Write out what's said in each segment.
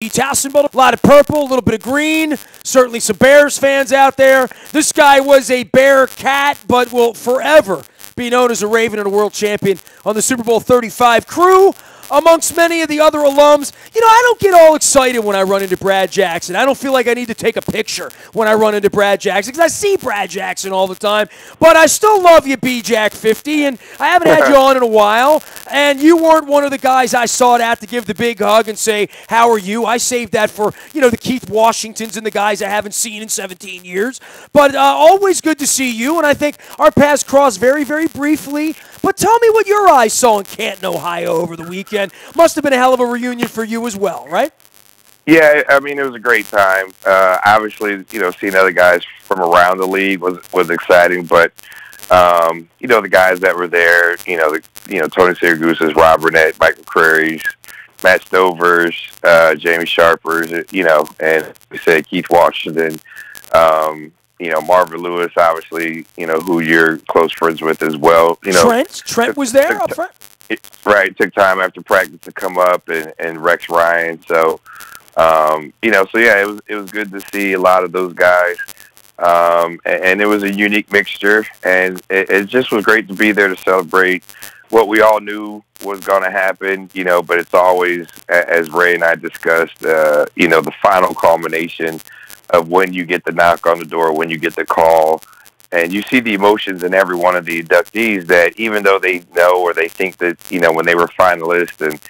Keith Tassenbolt. A lot of purple, a little bit of green. Certainly some Bears fans out there. This guy was a Bear cat, but will forever be known as a Raven and a world champion on the Super Bowl 35 crew. Amongst many of the other alums, I don't get all excited when I run into Brad Jackson. I don't feel like I need to take a picture when I run into Brad Jackson because I see Brad Jackson all the time. But I still love you, B-Jack50, and I haven't had you on in a while. And you weren't one of the guys I sought out to give the big hug and say, how are you? I saved that for, the Keith Washingtons and the guys I haven't seen in 17 years. But always good to see you, and I think our paths crossed very, very briefly. But tell me what your eyes saw in Canton, Ohio over the weekend. Must have been a hell of a reunion for you as well, right? Yeah, I mean, it was a great time. Obviously, seeing other guys from around the league was exciting, but the guys that were there, Tony Siragusa's, Rob Burnett, Michael Curry's, Matt Stover's, Jamie Sharper's, and we said Keith Washington, Marvin Lewis, obviously, who you're close friends with as well. Trent was there up front? Right, took time after practice to come up, and Rex Ryan. So, it was good to see a lot of those guys. And it was a unique mixture, and it just was great to be there to celebrate what we all knew was going to happen, but it's always, as Ray and I discussed, the final culmination of when you get the knock on the door, when you get the call, and you see the emotions in every one of the inductees that even though they know or they think that, when they were finalists and,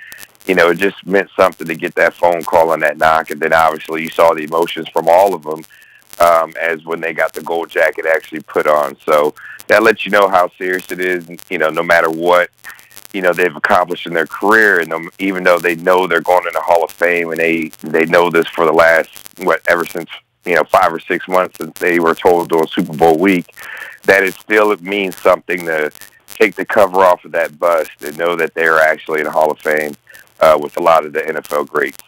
it just meant something to get that phone call and that knock. And then obviously you saw the emotions from all of them as when they got the gold jacket actually put on. So that lets you know how serious it is, no matter what, they've accomplished in their career. And even though they know they're going in the Hall of Fame and they know this for the last, ever since, 5 or 6 months since they were told during Super Bowl week, that it means something to take the cover off of that bust and know that they're actually in the Hall of Fame with a lot of the NFL greats.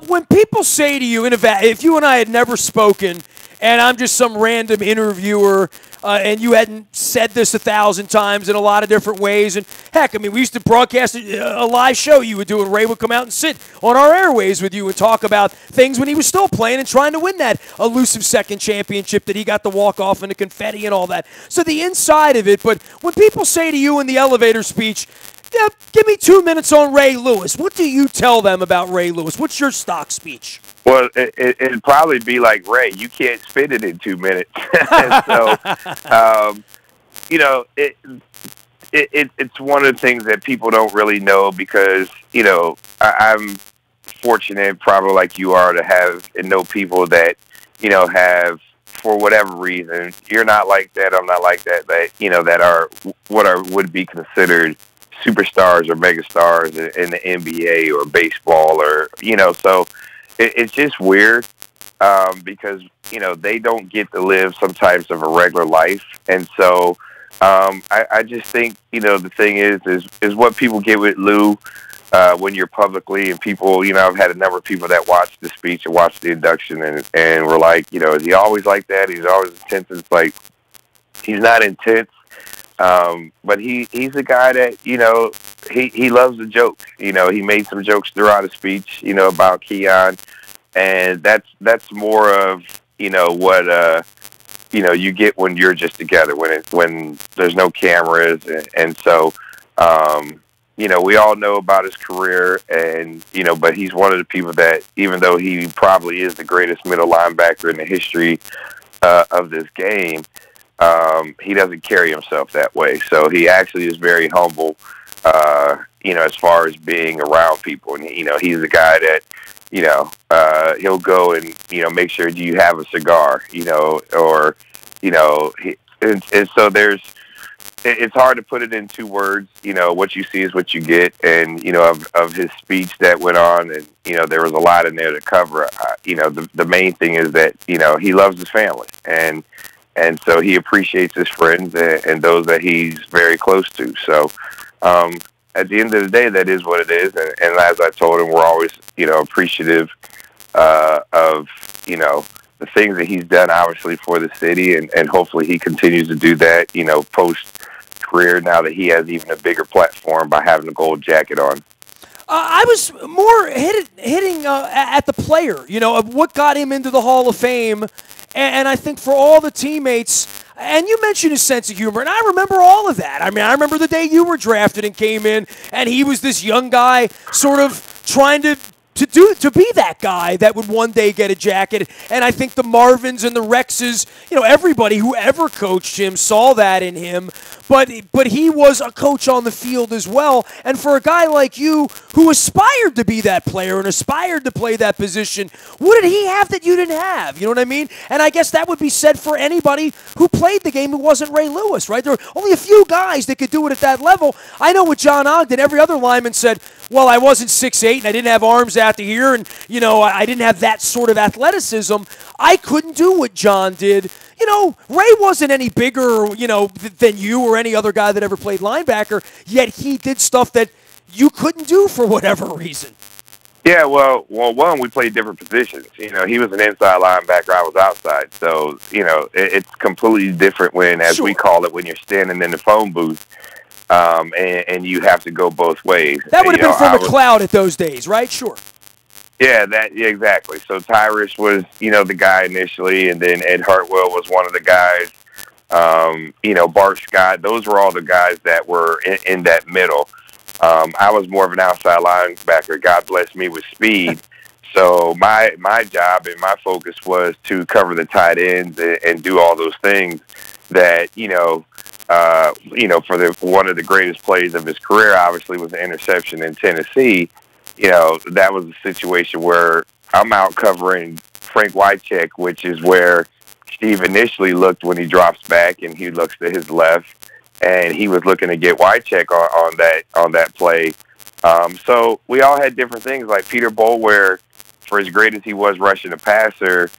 When people say to you, if you and I had never spoken, and I'm just some random interviewer, and you hadn't said this 1,000 times in a lot of different ways, and heck, we used to broadcast a live show you would do, and Ray would come out and sit on our airways with you and talk about things when he was still playing and trying to win that elusive second championship that he got the walk-off and the confetti and all that. So the inside of it, but when people say to you in the elevator speech, give me 2 minutes on Ray Lewis, what do you tell them about Ray Lewis? What's your stock speech? Well, it'd probably be like, Ray, you can't spit it in 2 minutes. So, it's one of the things that people don't really know because, I'm fortunate, probably like you are, to have and know people that, have, for whatever reason, you're not like that, I'm not like that, that are what would be considered superstars or megastars in the NBA or baseball or, so it's just weird because, they don't get to live some types of a regular life. And so I just think, the thing is what people get with Lou when you're publicly and people, I've had a number of people that watched the speech and watched the induction and were like, is he always like that? He's always intense. It's like, he's not intense. But he's a guy that, he loves a joke. He made some jokes throughout his speech, about Keon. And that's more of, what, you get when you're just together, when there's no cameras. And so, we all know about his career and, but he's one of the people that, even though he probably is the greatest middle linebacker in the history of this game, he doesn't carry himself that way. So he actually is very humble, as far as being around people. And, he's a guy that, he'll go and, make sure, do you have a cigar, or, and so it's hard to put it in 2 words. What you see is what you get. And, of his speech that went on and, there was a lot in there to cover. The main thing is that, he loves his family and so he appreciates his friends and those that he's very close to. So at the end of the day, that is what it is. And as I told him, we're always, appreciative of, the things that he's done, obviously, for the city. And hopefully he continues to do that, post-career now that he has even a bigger platform by having a gold jacket on. I was more hitting at the player, of what got him into the Hall of Fame. And I think for all the teammates, and you mentioned his sense of humor, and I remember all of that. I mean, I remember the day you were drafted and came in, and he was this young guy sort of trying to be that guy that would one day get a jacket. And I think the Marvins and the Rexes, everybody who ever coached him saw that in him. But he was a coach on the field as well. And for a guy like you who aspired to be that player and aspired to play that position, what did he have that you didn't have? You know what I mean? And I guess that would be said for anybody who played the game who wasn't Ray Lewis, right? There were only a few guys that could do it at that level. I know with John Ogden, every other lineman said, well, I wasn't 6'8", and I didn't have arms out to here, and, I didn't have that sort of athleticism. I couldn't do what John did. Ray wasn't any bigger, than you or any other guy that ever played linebacker, yet he did stuff that you couldn't do for whatever reason. Yeah, well, one, we played different positions. He was an inside linebacker, I was outside. So, it's completely different when, as we call it, when you're standing in the phone booth. And you have to go both ways. That would have been from McLeod at those days, right? Sure. Yeah, exactly. So Tyrus was, the guy initially, and then Ed Hartwell was one of the guys. Bart Scott. Those were all the guys that were in that middle. I was more of an outside linebacker. God bless me with speed. So my job and my focus was to cover the tight ends and do all those things that, for one of the greatest plays of his career, obviously, was the interception in Tennessee. That was a situation where I'm out covering Frank Wycheck, which is where Steve initially looked when he drops back, and he looks to his left, and he was looking to get Wycheck on that play. So we all had different things, like Peter Boulware, for as great as he was rushing a passer,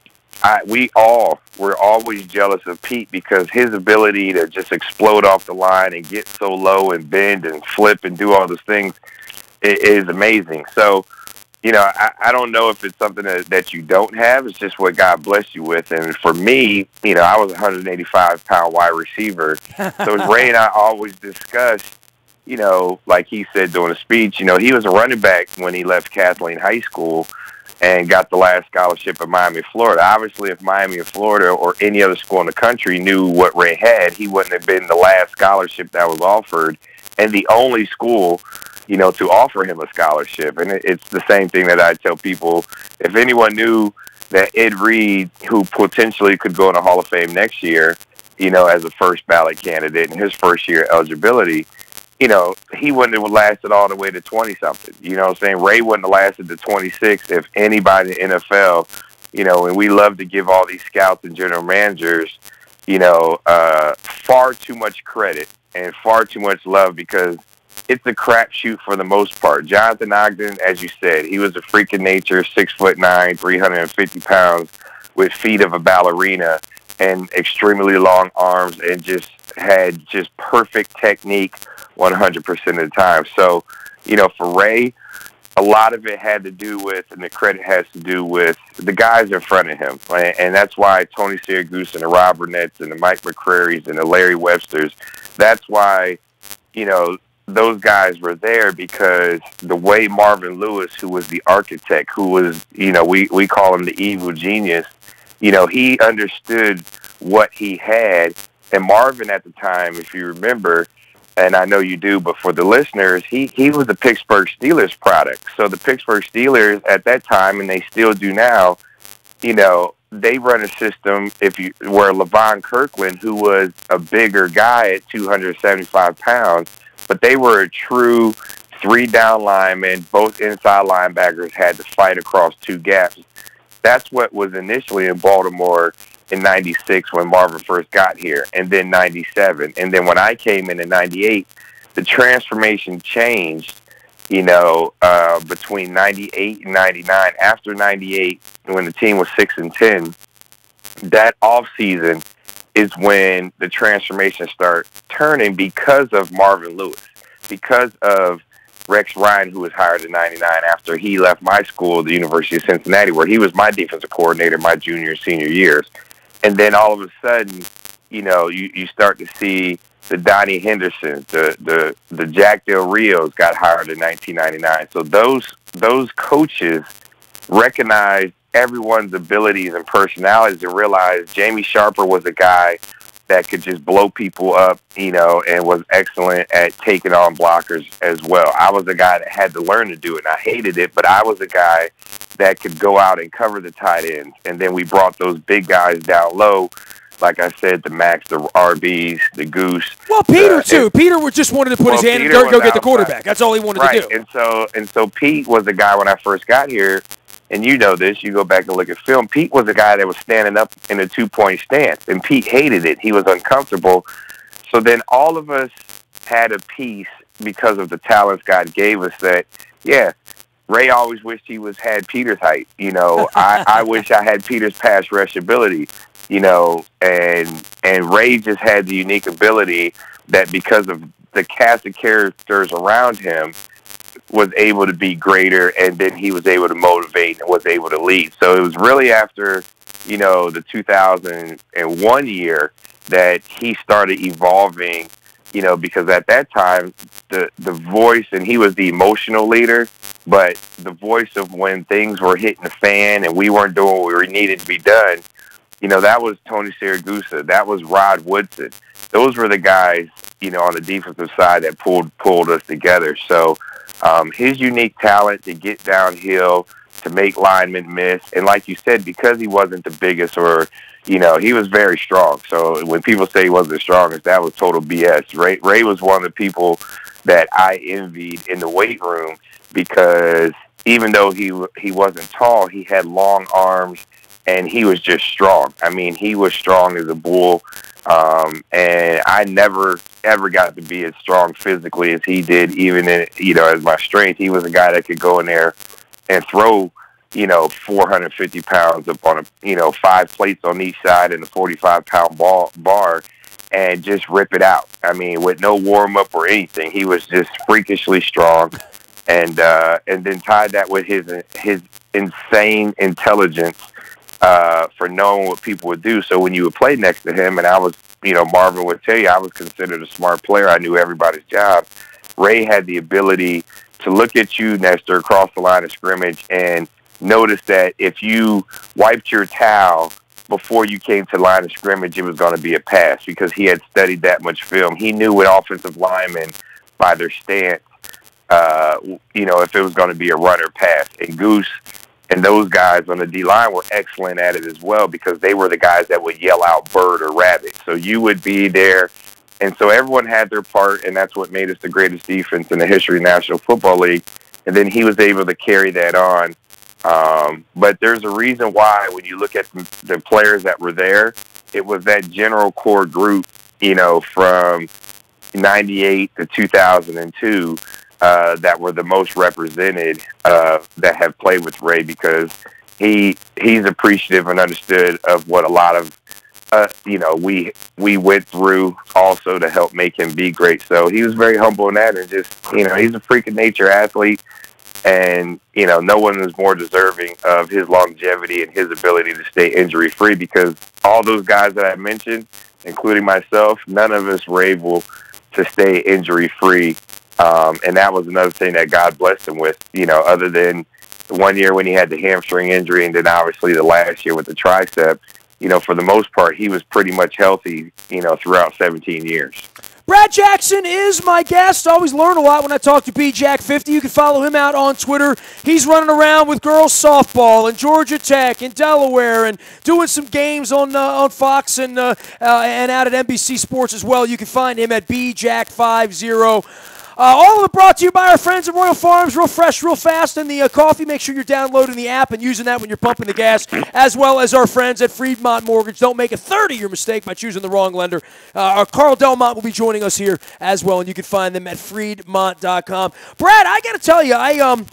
we all were always jealous of Pete because his ability to just explode off the line and get so low and bend and flip and do all those things is amazing. So, I don't know if it's something that you don't have. It's just what God blessed you with. And for me, I was a 185-pound wide receiver. So as Ray and I always discussed, like he said during the speech, he was a running back when he left Kathleen High School and got the last scholarship at Miami, Florida. Obviously, if Miami or Florida or any other school in the country knew what Ray had, he wouldn't have been the last scholarship that was offered and the only school, to offer him a scholarship. And it's the same thing that I tell people. If anyone knew that Ed Reed, who potentially could go in the Hall of Fame next year, as a first ballot candidate in his first year eligibility, he wouldn't have lasted all the way to 20-something. You know what I'm saying? Ray wouldn't have lasted to 26 if anybody in the NFL, and we love to give all these scouts and general managers, far too much credit and far too much love because it's a crapshoot for the most part. Jonathan Ogden, as you said, he was a freak of nature, 6'9", 350 pounds, with feet of a ballerina and extremely long arms, and just had just perfect technique 100% of the time. So, for Ray, a lot of it had to do with, and the credit has to do with the guys in front of him. And that's why Tony Siragusa and the Rob Burnett's and the Mike McCrary's and the Larry Webster's, that's why, those guys were there, because the way Marvin Lewis, who was the architect, who was, we call him the evil genius, he understood what he had. And Marvin at the time, if you remember, and I know you do, but for the listeners, he was the Pittsburgh Steelers product. So the Pittsburgh Steelers at that time, and they still do now, they run a system where Levon Kirkland, who was a bigger guy at 275 pounds, but they were a true 3-down lineman. Both inside linebackers had to fight across 2 gaps. That's what was initially in Baltimore in 96 when Marvin first got here, and then 97. And then when I came in 98, the transformation changed, between 98 and 99. After 98, when the team was 6-10, that offseason is when the transformation started turning because of Marvin Lewis, because of Rex Ryan, who was hired in 99 after he left my school, the University of Cincinnati, where he was my defensive coordinator my junior and senior years. And then all of a sudden, you start to see the Donnie Hendersons, the Jack Del Rios got hired in 1999. So those coaches recognized everyone's abilities and personalities and realized Jamie Sharper was a guy that could just blow people up, and was excellent at taking on blockers as well. I was a guy that had to learn to do it, and I hated it, but I was a guy that could go out and cover the tight ends. And then we brought those big guys down low, like I said, the Max, the RBs, the Goose. Well, Peter, too. Peter just wanted to put his hand in the dirt and go get the quarterback. That's all he wanted to do. And so Pete was the guy when I first got here, and you know this, you go back and look at film, Pete was the guy that was standing up in a two-point stance, and Pete hated it. He was uncomfortable. So then all of us had a piece because of the talents God gave us that, Ray always wished he had Peter's height. I wish I had Peter's pass rush ability, and Ray just had the unique ability that because of the cast of characters around him, was able to be greater, and then he was able to motivate and was able to lead. So it was really after, the 2001 year that he started evolving, because at that time, the voice, and he was the emotional leader, but the voice of when things were hitting the fan and we weren't doing what we needed to be done, that was Tony Siragusa. That was Rod Woodson. Those were the guys, on the defensive side that pulled us together. So, his unique talent to get downhill, to make linemen miss, and like you said, because he wasn't the biggest or, he was very strong. So when people say he wasn't the strongest, that was total BS. Ray was one of the people that I envied in the weight room because even though he wasn't tall, he had long arms and he was just strong. I mean, he was strong as a bull. And I never, ever got to be as strong physically as he did, even in, as my strength. He was a guy that could go in there and throw, 450 pounds up on 5 plates on each side and a 45-pound bar and just rip it out. I mean, with no warm-up or anything. He was just freakishly strong. And then tied that with his insane intelligence, for knowing what people would do. So when you would play next to him, and I was, Marvin would tell you, I was considered a smart player. I knew everybody's job. Ray had the ability to look at you, Nestor, across the line of scrimmage and notice that if you wiped your towel before you came to the line of scrimmage, it was going to be a pass because he had studied that much film. He knew with offensive linemen by their stance, if it was going to be a run or pass. And Goose and those guys on the D-line were excellent at it as well because they were the guys that would yell out bird or rabbit. So you would be there. And so everyone had their part, and that's what made us the greatest defense in the history of the National Football League. And then he was able to carry that on. But there's a reason why when you look at the players that were there, it was that general core group, from 98 to 2002, that were the most represented that have played with Ray because he's appreciative and understood of what a lot of we went through also to help make him be great. So he was very humble in that, and just he's a freak of nature athlete, and no one is more deserving of his longevity and his ability to stay injury free because all those guys that I mentioned, including myself, none of us were able to stay injury free. And that was another thing that God blessed him with, other than the 1 year when he had the hamstring injury and then obviously the last year with the tricep, for the most part, he was pretty much healthy, throughout 17 years. Brad Jackson is my guest. I always learn a lot when I talk to BJack50. You can follow him out on Twitter. He's running around with girls softball and Georgia Tech and Delaware and doing some games on Fox and out at NBC Sports as well. You can find him at BJack50. All of it brought to you by our friends at Royal Farms. Real fresh, real fast. And the coffee, make sure you're downloading the app and using that when you're pumping the gas, as well as our friends at Freedmont Mortgage. Don't make a 30-year mistake by choosing the wrong lender. Carl Delmont will be joining us here as well, and you can find them at Freedmont.com. Brad, I got to tell you, I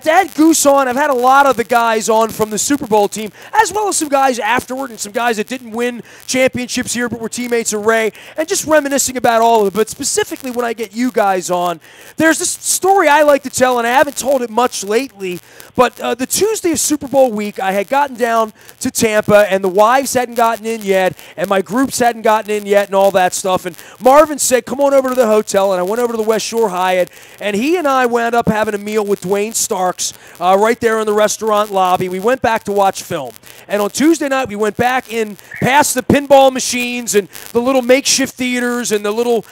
had Goose on. I've had a lot of the guys on from the Super Bowl team, as well as some guys afterward and some guys that didn't win championships here but were teammates of Ray, and just reminiscing about all of it. But specifically when I get you guys on, on. There's this story I like to tell, and I haven't told it much lately, but the Tuesday of Super Bowl week, I had gotten down to Tampa, and the wives hadn't gotten in yet, and my groups hadn't gotten in yet, and all that stuff. And Marvin said, come on over to the hotel, and I went over to the West Shore Hyatt, and he and I wound up having a meal with Dwayne Starks right there in the restaurant lobby. We went back to watch film. And on Tuesday night, we went back in past the pinball machines and the little makeshift theaters and the little,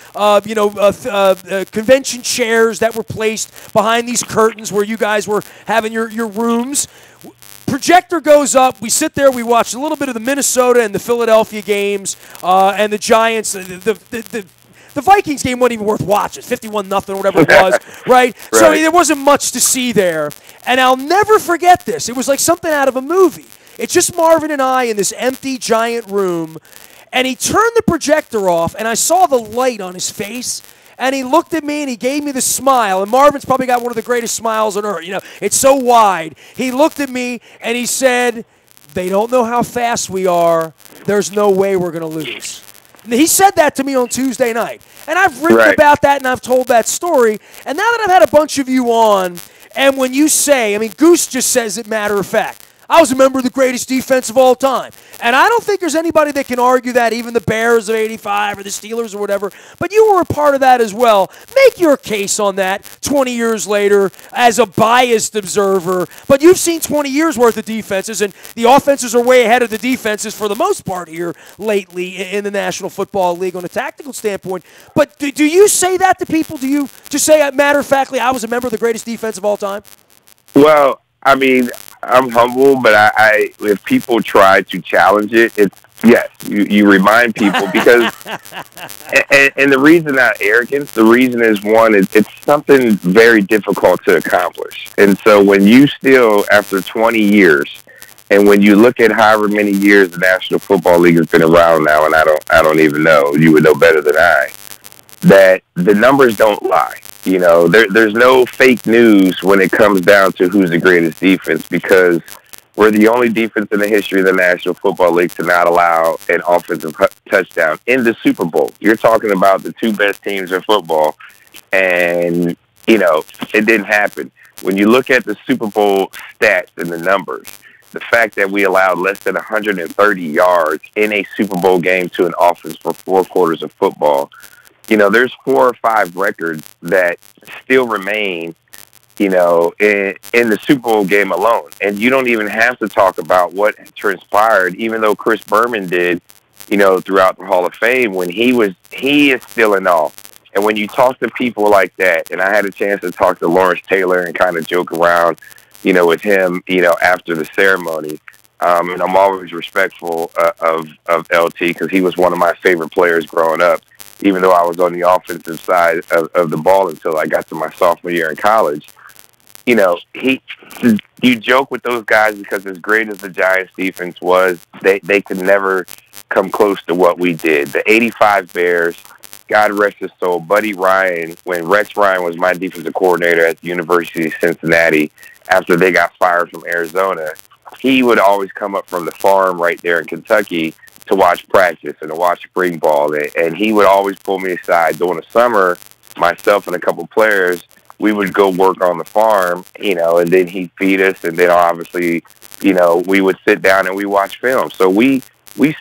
convention chairs that were placed behind these curtains where you guys were having your rooms. Projector goes up. We sit there. We watch a little bit of the Minnesota and the Philadelphia games and the Giants. The Vikings game wasn't even worth watching. 51-0 or whatever it was, right? So there wasn't much to see there. And I'll never forget this. It was like something out of a movie. It's just Marvin and I in this empty, giant room. And he turned the projector off, and I saw the light on his face. And he looked at me, and he gave me the smile. And Marvin's probably got one of the greatest smiles on earth. You know, it's so wide. He looked at me, and he said, they don't know how fast we are. There's no way we're going to lose. And he said that to me on Tuesday night. And I've written about that, and I've told that story. And now that I've had a bunch of you on, and when you say, I mean, Goose just says it matter of fact, I was a member of the greatest defense of all time. And I don't think there's anybody that can argue that, even the Bears of 85 or the Steelers or whatever. But you were a part of that as well. Make your case on that 20 years later as a biased observer. But you've seen 20 years worth of defenses, and the offenses are way ahead of the defenses for the most part here lately in the National Football League on a tactical standpoint. But do you say that to people? Do you just say, matter-of-factly, I was a member of the greatest defense of all time? Well, I mean, I'm humble, but I if people try to challenge it, it's yes, you remind people because, and the reason not arrogance, the reason is one, it's something very difficult to accomplish, and so when you still after 20 years, and when you look at however many years the National Football League has been around now, and I don't even know, you would know better than I, that the numbers don't lie. You know, there's no fake news when it comes down to who's the greatest defense because we're the only defense in the history of the National Football League to not allow an offensive touchdown in the Super Bowl. You're talking about the two best teams in football, and, you know, it didn't happen. When you look at the Super Bowl stats and the numbers, the fact that we allowed less than 130 yards in a Super Bowl game to an offense for 4 quarters of football, you know, there's 4 or 5 records that still remain, you know, in the Super Bowl game alone. And you don't even have to talk about what transpired, even though Chris Berman did, you know, throughout the Hall of Fame when he is still in awe. And when you talk to people like that, and I had a chance to talk to Lawrence Taylor and kind of joke around, you know, with him, you know, after the ceremony. And I'm always respectful of LT because he was one of my favorite players growing up, even though I was on the offensive side of the ball until I got to my sophomore year in college. You know, you joke with those guys because as great as the Giants defense was, they could never come close to what we did. The 85 Bears, God rest his soul, Buddy Ryan, when Rex Ryan was my defensive coordinator at the University of Cincinnati after they got fired from Arizona, he would always come up from the farm right there in Kentucky to watch practice and to watch spring ball. And he would always pull me aside during the summer, myself and a couple players, we would go work on the farm, you know, and then he'd feed us. And then obviously, you know, we would sit down and we watch film. So we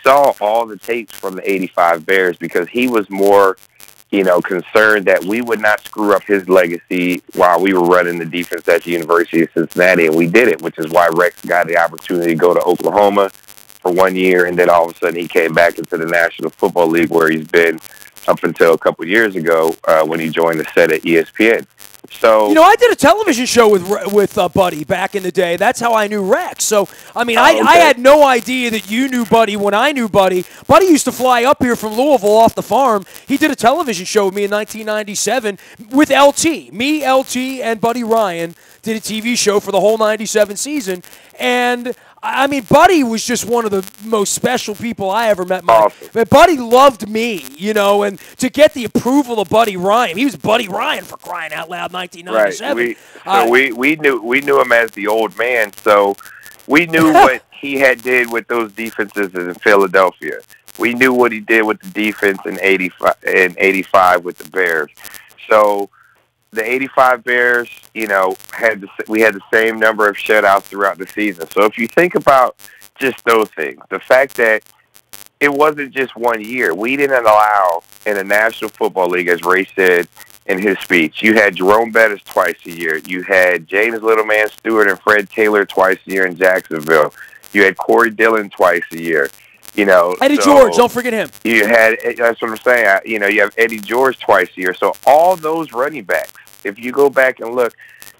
saw all the tapes from the 85 Bears because he was more, you know, concerned that we would not screw up his legacy while we were running the defense at the University of Cincinnati. And we did it, which is why Rex got the opportunity to go to Oklahoma for 1 year, and then all of a sudden he came back into the National Football League where he's been up until a couple years ago when he joined the set at ESPN. So, you know, I did a television show with Buddy back in the day. That's how I knew Rex. So, I mean, I had no idea that you knew Buddy when I knew Buddy. Buddy used to fly up here from Louisville off the farm. He did a television show with me in 1997 with LT. Me, LT, and Buddy Ryan did a TV show for the whole 97 season. And I mean, Buddy was just one of the most special people I ever met. But Buddy loved me, you know, and to get the approval of Buddy Ryan, he was Buddy Ryan for crying out loud, 1997. Right. We knew him as the old man, so we knew what he had did with those defenses in Philadelphia. We knew what he did with the defense in '85 with the Bears. So the '85 Bears, we had the same number of shutouts throughout the season. So if you think about just those things, the fact that it wasn't just 1 year. We didn't allow in the National Football League, as Ray said in his speech, you had Jerome Bettis twice a year. You had James Littleman Stewart and Fred Taylor twice a year in Jacksonville. You had Corey Dillon twice a year. Eddie George, don't forget him. That's what I'm saying. You have Eddie George twice a year. So all those running backs, if you go back and look,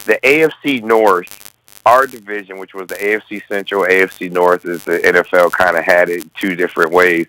the AFC North, our division, which was the AFC Central, AFC North, as the NFL kind of had it two different ways.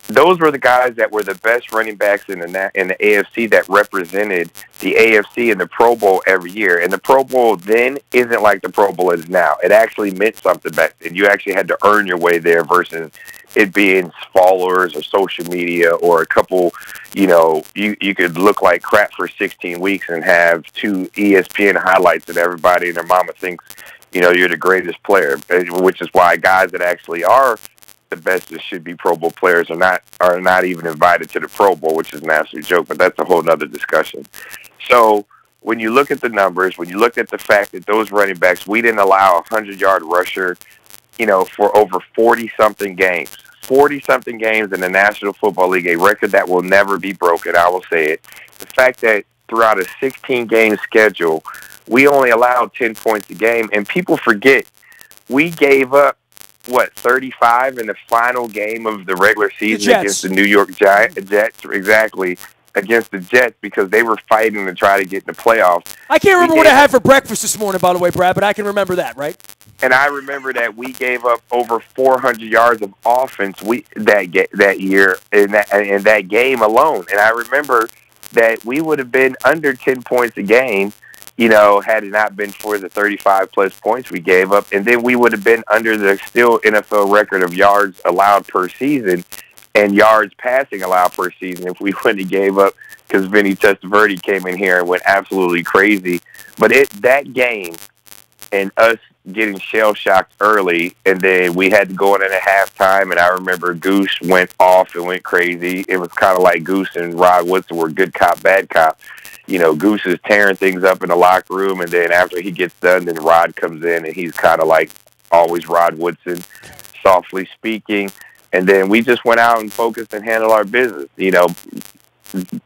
Those were the guys that were the best running backs in the AFC that represented the AFC in the Pro Bowl every year. And the Pro Bowl then isn't like the Pro Bowl is now. It actually meant something back then. You actually had to earn your way there versus it being followers or social media or a couple, you could look like crap for 16 weeks and have 2 ESPN highlights that everybody and their mama thinks, you're the greatest player, which is why guys that actually are the best that should be Pro Bowl players are not even invited to the Pro Bowl, which is an absolute joke, but that's a whole nother discussion. So when you look at the numbers, when you look at the fact that those running backs, we didn't allow a 100-yard rusher, for over 40-something games. 40-something games in the National Football League, a record that will never be broken, I will say it. The fact that throughout a 16-game schedule, we only allowed 10 points a game, and people forget we gave up 35 in the final game of the regular season against the New York Jets, exactly, against the Jets, because they were fighting to try to get in the playoffs. I can't remember what I had for breakfast this morning, by the way, Brad, but I can remember that, right? And I remember that we gave up over 400 yards of offense that year in that game alone. And I remember that we would have been under 10 points a game, had it not been for the 35-plus points we gave up. And then we would have been under the still NFL record of yards allowed per season and yards passing allowed per season if we wouldn't have gave up, because Vinny Testaverde came in here and went absolutely crazy. But that game and us getting shell-shocked early, and then we had to go in at halftime, and I remember Goose went off and went crazy. It was kind of like Goose and Rod Woodson were good cop, bad cop. Goose is tearing things up in the locker room, and then after he gets done, then Rod comes in, and he's kind of like always Rod Woodson, softly speaking. And then we just went out and focused and handled our business.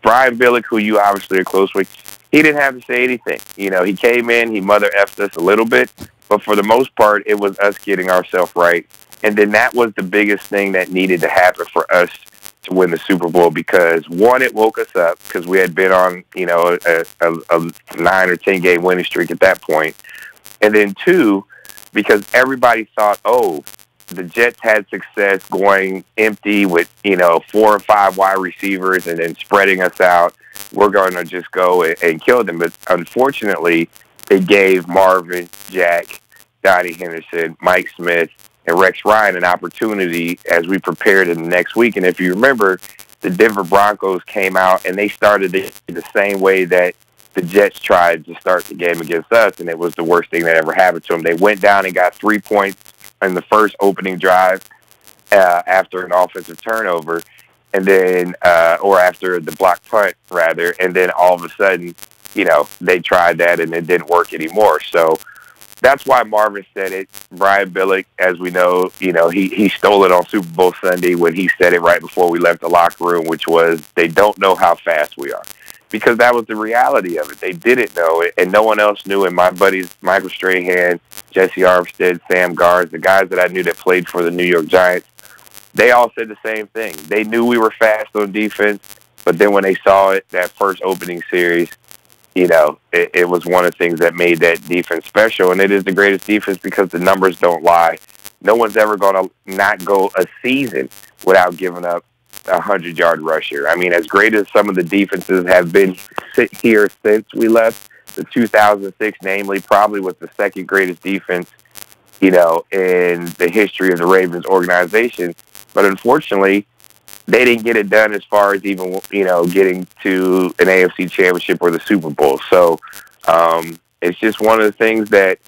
Brian Billick, who you obviously are close with, he didn't have to say anything. He came in, he mother effed us a little bit, but for the most part, it was us getting ourselves right. And then that was the biggest thing that needed to happen for us to win the Super Bowl, because one, it woke us up because we had been on, a 9 or 10 game winning streak at that point. And then two, because everybody thought, the Jets had success going empty with, 4 or 5 wide receivers and then spreading us out. We're going to just go and kill them. But unfortunately, they gave Marvin, Jack, Donnie Henderson, Mike Smith, and Rex Ryan an opportunity as we prepared in the next week. And if you remember, the Denver Broncos came out and they started it the same way that the Jets tried to start the game against us, and it was the worst thing that ever happened to them. They went down and got 3 points in the first opening drive after an offensive turnover, and then or after the block punt, rather, and then all of a sudden, they tried that and it didn't work anymore. So that's why Marvin said it. Brian Billick, as we know, he stole it on Super Bowl Sunday when he said it right before we left the locker room, which was, they don't know how fast we are. Because that was the reality of it. They didn't know it, and no one else knew. And my buddies, Michael Strahan, Jesse Armstead, Sam Garz, the guys that I knew that played for the New York Giants, they all said the same thing. They knew we were fast on defense, but then when they saw it, that first opening series, it was one of the things that made that defense special. And it is the greatest defense because the numbers don't lie. No one's ever going to not go a season without giving up a 100-yard rusher. I mean, as great as some of the defenses have been here since we left, the 2006, namely, probably was the second greatest defense, in the history of the Ravens organization. But unfortunately, they didn't get it done as far as even, getting to an AFC championship or the Super Bowl. So it's just one of the things that,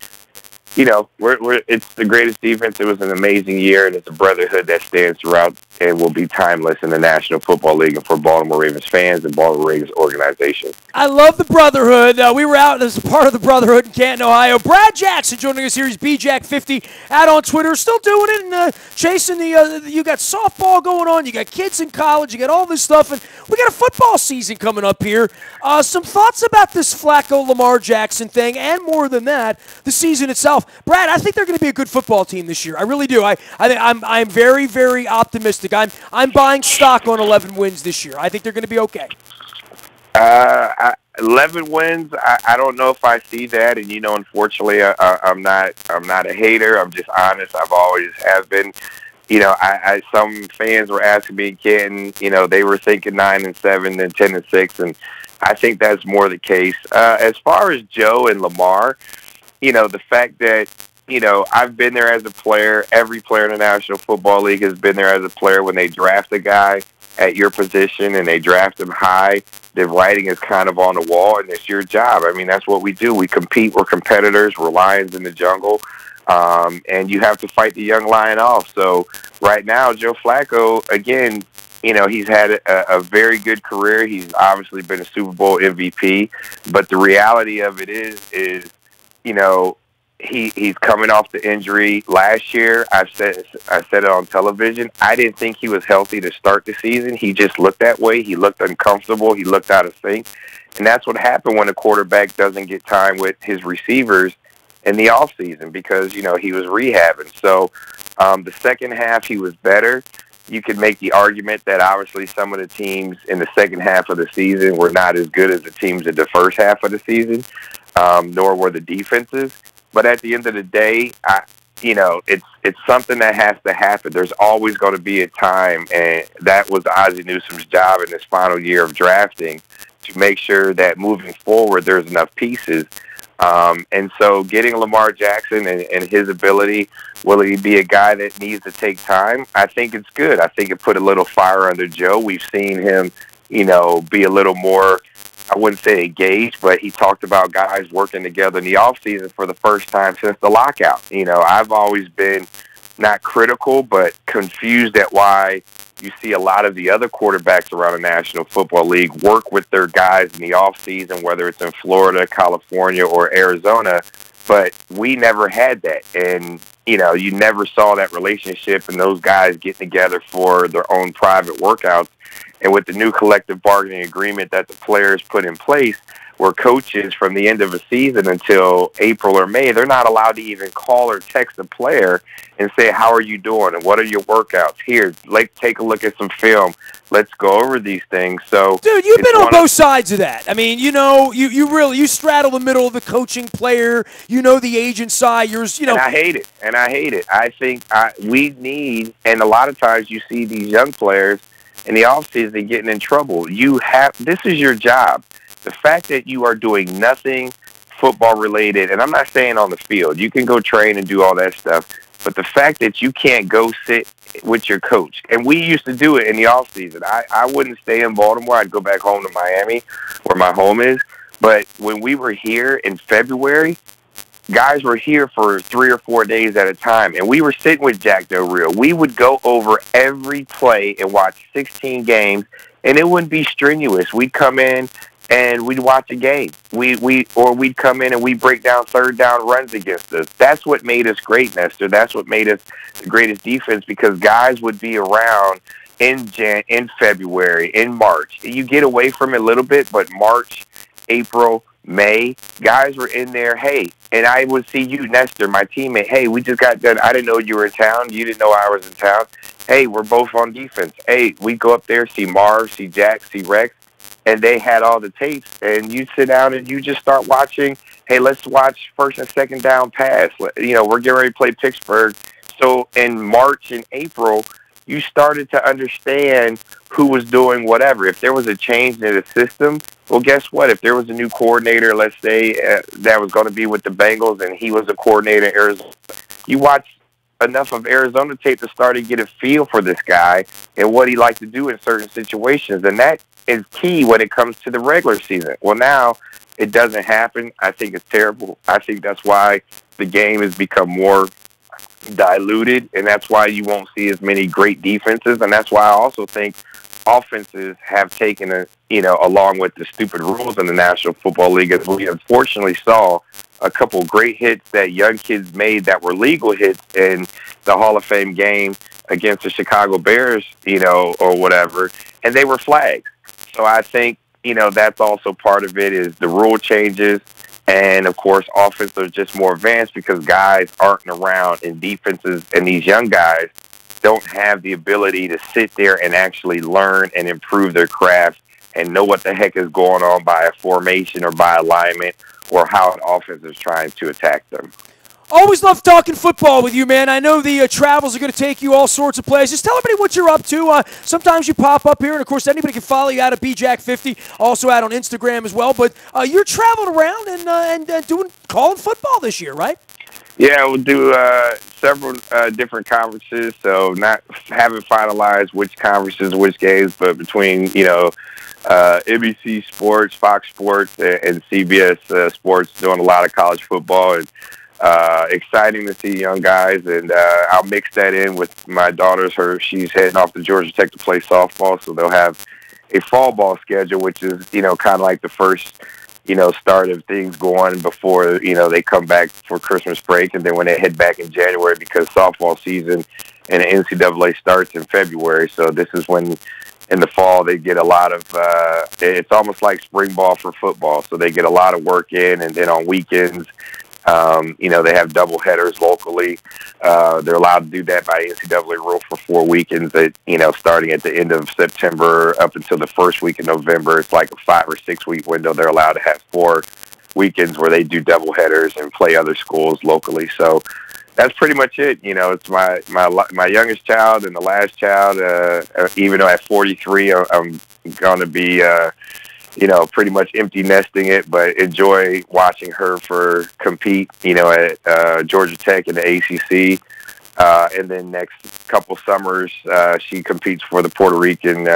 it's the greatest defense. It was an amazing year, and it's a brotherhood that stands throughout and will be timeless in the National Football League and for Baltimore Ravens fans and Baltimore Ravens organization. I love the Brotherhood. We were out as a part of the Brotherhood in Canton, Ohio. Brad Jackson joining us here. He's BJack50 out on Twitter. Still doing it and chasing the you got softball going on. You got kids in college. You got all this stuff. And we got a football season coming up here. Some thoughts about this Flacco-Lamar Jackson thing and more than that, the season itself. Brad, I think they're going to be a good football team this year. I really do. I'm very, very optimistic. I'm buying stock on 11 wins this year. I think they're going to be okay. 11 wins. I don't know if I see that, and unfortunately, I'm not a hater. I'm just honest. I've always have been. Some fans were asking me again. They were thinking 9-7, then 10-6, and I think that's more the case. As far as Joe and Lamar, the fact that I've been there as a player. Every player in the National Football League has been there as a player. When they draft a guy at your position and they draft him high, the writing is kind of on the wall, and it's your job. I mean, that's what we do. We compete. We're competitors. We're lions in the jungle, and you have to fight the young lion off. So right now, Joe Flacco, again, he's had a very good career. He's obviously been a Super Bowl MVP, but the reality of it is he's coming off the injury last year. I said it on television. I didn't think he was healthy to start the season. He just looked that way. He looked uncomfortable. He looked out of sync. And that's what happened when a quarterback doesn't get time with his receivers in the offseason because, he was rehabbing. So the second half, he was better. You could make the argument that obviously some of the teams in the second half of the season were not as good as the teams in the first half of the season, nor were the defenses. But at the end of the day, it's something that has to happen. There's always going to be a time, and that was Ozzie Newsome's job in this final year of drafting to make sure that moving forward there's enough pieces. And so getting Lamar Jackson and his ability, will he be a guy that needs to take time? I think it's good. I think it put a little fire under Joe. We've seen him, be a little more, I wouldn't say engaged, but he talked about guys working together in the offseason for the first time since the lockout. I've always been not critical, but confused at why you see a lot of the other quarterbacks around the National Football League work with their guys in the offseason, whether it's in Florida, California, or Arizona. But we never had that. And, you never saw that relationship and those guys getting together for their own private workouts. And with the new collective bargaining agreement that the players put in place, where coaches from the end of a season until April or May, they're not allowed to even call or text a player and say, how are you doing? And what are your workouts? Here, take a look at some film. Let's go over these things. So, dude, you've been on both sides of that. I mean, you straddle the middle of the coaching player, the agent side. And I hate it. I think we need, and a lot of times you see these young players in the offseason getting in trouble. This is your job. The fact that you are doing nothing football related, and I'm not saying on the field, you can go train and do all that stuff, but the fact that you can't go sit with your coach, and we used to do it in the off season. I wouldn't stay in Baltimore. I'd go back home to Miami where my home is. But when we were here in February, guys were here for 3 or 4 days at a time, and we were sitting with Jack Del Rio. We would go over every play and watch 16 games, and it wouldn't be strenuous. We'd come in and we'd watch a game. We'd come in and we'd break down third down runs against us. That's what made us great, Nestor. That's what made us the greatest defense, because guys would be around in February, in March. You get away from it a little bit, but March, April, May, guys were in there. Hey, and I would see you, Nestor, my teammate. Hey, we just got done. I didn't know you were in town. You didn't know I was in town. Hey, we're both on defense. Hey, we go up there, see Marv, see Jack, see Rex. And they had all the tapes, and you sit down and you just start watching. Hey, let's watch first and second down pass. We're getting ready to play Pittsburgh. So in March and April, you started to understand who was doing whatever. If there was a change in the system, well, guess what? If there was a new coordinator, let's say that was going to be with the Bengals, and he was a coordinator in Arizona, you watch enough of Arizona tape to start to get a feel for this guy and what he liked to do in certain situations. And that is key when it comes to the regular season. Well, now it doesn't happen. I think it's terrible. I think that's why the game has become more diluted, and that's why you won't see as many great defenses, and that's why I also think offenses have taken along with the stupid rules in the National Football League, as we unfortunately saw a couple great hits that young kids made that were legal hits in the Hall of Fame game against the Chicago Bears, or whatever, and they were flagged. So I think, that's also part of it is the rule changes. And, of course, offenses are just more advanced because guys aren't around in defenses, and these young guys don't have the ability to sit there and actually learn and improve their craft and know what the heck is going on by a formation or by alignment or how an offense is trying to attack them. Always love talking football with you, man. I know the travels are going to take you all sorts of places. Just tell everybody what you're up to. Sometimes you pop up here, and, of course, anybody can follow you out at BJack50, also out on Instagram as well. But you're traveling around and calling football this year, right? Yeah, we'll do several different conferences, so haven't finalized which conferences, which games, but between, NBC Sports, Fox Sports, and CBS Sports, doing a lot of college football, and exciting to see young guys, and I'll mix that in with my daughter's. She's heading off to Georgia Tech to play softball, so they'll have a fall ball schedule, which is, kind of like the first, start of things going before, they come back for Christmas break, and then when they head back in January, because softball season and the NCAA starts in February, so this is when in the fall they get a lot of, it's almost like spring ball for football, so they get a lot of work in, and then on weekends, they have double headers locally. They're allowed to do that by NCAA rule for 4 weekends that, starting at the end of September up until the first week in November. It's like a 5 or 6 week window. They're allowed to have 4 weekends where they do double headers and play other schools locally. So that's pretty much it. It's my youngest child and the last child, even though at 43, I'm going to be, pretty much empty nesting it, but enjoy watching her compete, at Georgia Tech in the ACC. And then next couple summers, she competes for the Puerto Rican,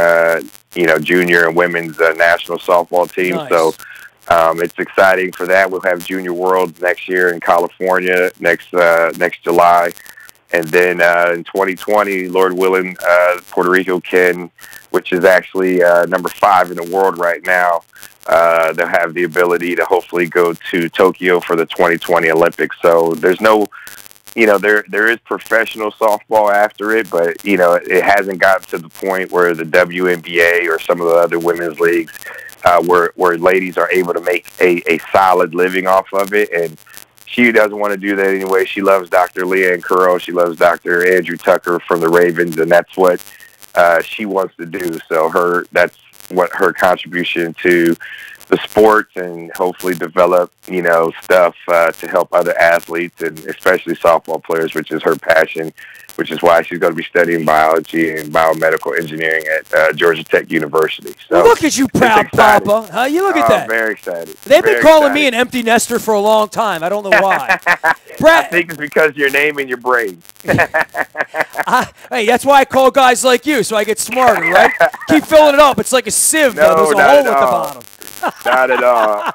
junior and women's national softball team. Nice. So it's exciting for that. We'll have Junior World next year in California next July. And then in 2020, Lord willing, Puerto Rico which is actually number 5 in the world right now, they'll have the ability to hopefully go to Tokyo for the 2020 Olympics. So there's no, there is professional softball after it, but, it hasn't gotten to the point where the WNBA or some of the other women's leagues where ladies are able to make a solid living off of it. And she doesn't want to do that anyway. She loves Dr. Leanne Curl. She loves Dr. Andrew Tucker from the Ravens, and that's what she wants to do. So that's what her contribution to the sports, and hopefully develop, stuff to help other athletes, and especially softball players, which is her passion, which is why she's going to be studying biology and biomedical engineering at Georgia Tech University. So well, look at you, proud papa. You look at that. Very excited. They've been calling me an empty nester for a long time. I don't know why. Brad, I think it's because your name in your brain. Hey, that's why I call guys like you, so I get smarter, right? Keep filling it up. It's like a sieve, though. There's a hole at the bottom. Not at all.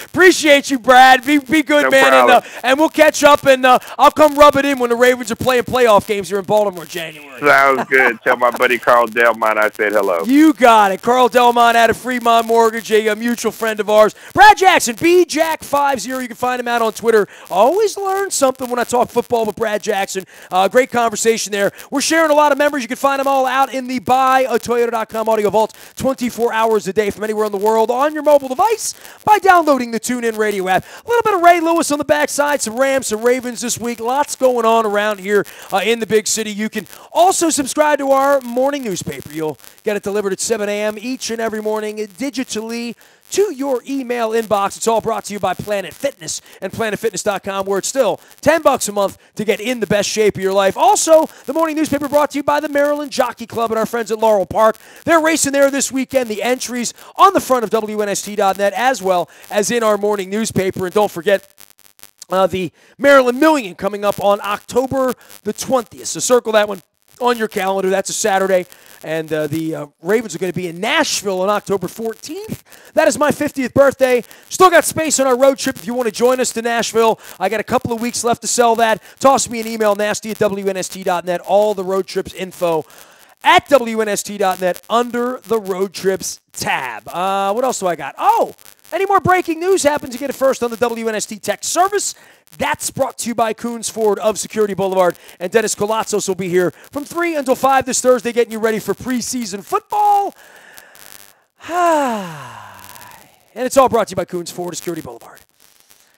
Appreciate you, Brad. Be good, no man, and we'll catch up, and I'll come rub it in when the Ravens are playing playoff games here in Baltimore in January. Sounds good. Tell my buddy Carl Delmont I said hello. You got it. Carl Delmont out of Fremont Mortgage, a mutual friend of ours. Brad Jackson, BJack50. You can find him out on Twitter. Always learn something when I talk football with Brad Jackson. Great conversation there. We're sharing a lot of members. You can find them all out in the buyatoyota.com audio vault 24 hours a day from anywhere in the world on your mobile device by downloading the TuneIn Radio app. A little bit of Ray Lewis on the backside, some Rams, some Ravens this week. Lots going on around here in the big city. You can also subscribe to our morning newspaper. You'll get it delivered at 7 a.m. each and every morning digitally to your email inbox. It's all brought to you by Planet Fitness and PlanetFitness.com, where it's still $10 a month to get in the best shape of your life. Also, the morning newspaper brought to you by the Maryland Jockey Club and our friends at Laurel Park. They're racing there this weekend. The entries on the front of WNST.net as well as in our morning newspaper. And don't forget, the Maryland Million coming up on October the 20th. So circle that one on your calendar. That's a Saturday. And the Ravens are going to be in Nashville on October 14th. That is my 50th birthday. Still got space on our road trip if you want to join us to Nashville. I got a couple of weeks left to sell that. Toss me an email, nasty@WNST.net. All the road trips info at WNST.net under the road trips tab. What else do I got? Oh, any more breaking news happens, you get it first on the WNST text service. That's brought to you by Coons Ford of Security Boulevard. And Dennis Colatzos will be here from 3 until 5 this Thursday, getting you ready for preseason football. And it's all brought to you by Coons Ford of Security Boulevard.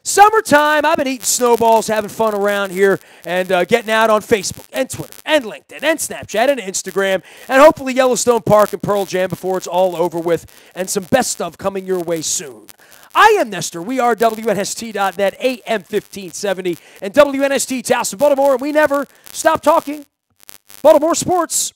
Summertime, I've been eating snowballs, having fun around here, and getting out on Facebook and Twitter and LinkedIn and Snapchat and Instagram, and hopefully Yellowstone Park and Pearl Jam before it's all over with, and some best stuff coming your way soon. I am Nestor. We are WNST.net, AM 1570, and WNST Towson, Baltimore, and we never stop talking Baltimore sports.